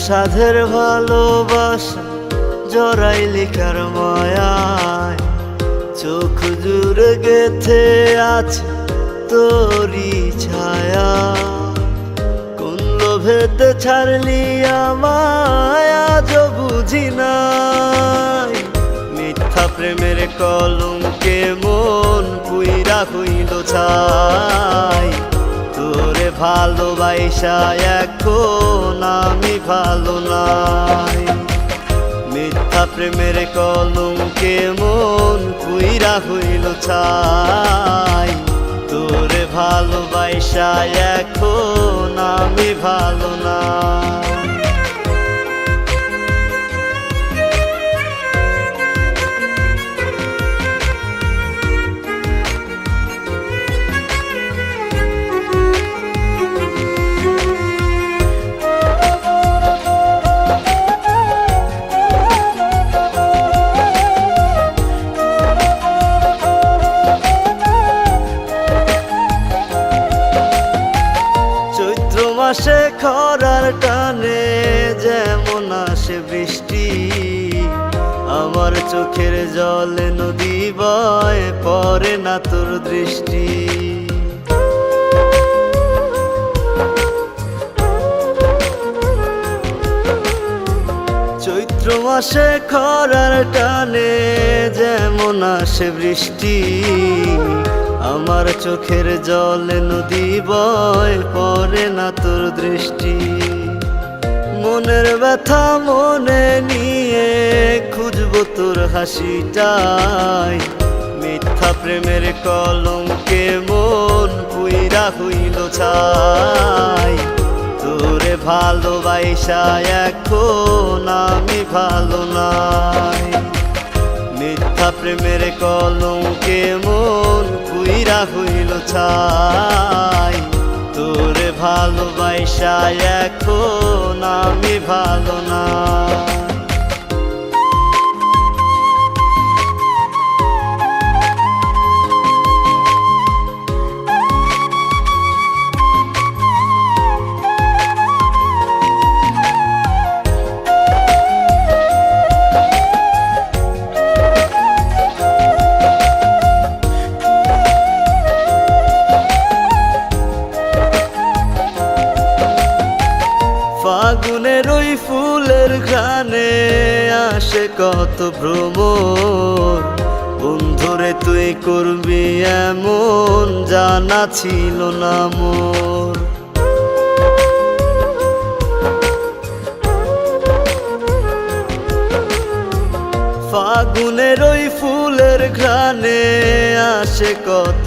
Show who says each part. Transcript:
Speaker 1: সাধের ভালোবাসা জড়াইলি কার মায়ায়, চোখ জুড়ে গেথে আছে তোরি ছায়া। কোন লোভেতে ছাড়লি আমায় আজও বুঝি নাই, মিথ্যা প্রেমের কলঙ্কে মন পুইরা হইল ছাই। তোরে ভালোবাসা এখন আমি ভালো নাই, মিথ্যা প্রেমের কলঙ্কে মন পুইরা হইল ছাই। তোরে ভালোবাসা এখন আমি ভালো নাই। মাসে খরার টানে যেমন আসে বৃষ্টি, আমার চোখের জলে নদী বয় পড়ে না তোর দৃষ্টি। চৈত্র মাসে খরার টানে যেমন আসে বৃষ্টি, আমার চোখের জলে নদী বয় পড়ে না তোর দৃষ্টি। মনের ব্যথা মনে নিয়ে খুঁজবো তোর হাসিটাই, মিথ্যা প্রেমের কলঙ্কে মন পুইরা হইল ছাই। তোরে ভালোবাসা এখন আমি ভালো নাই, মিথ্যা প্রেমের কলঙ্কে মন পুইরা হইল ছাই। তোরে ভালোবাসা এখন আমি ভালো নাই। ফাগুনের ওই ফুলের ঘ্রাণে আসে কত ভ্রমর, বন্ধুরে তুই করবি এমন জানা ছিল না মোর। ফাগুনের ওই ফুলের ঘ্রাণে আসে কত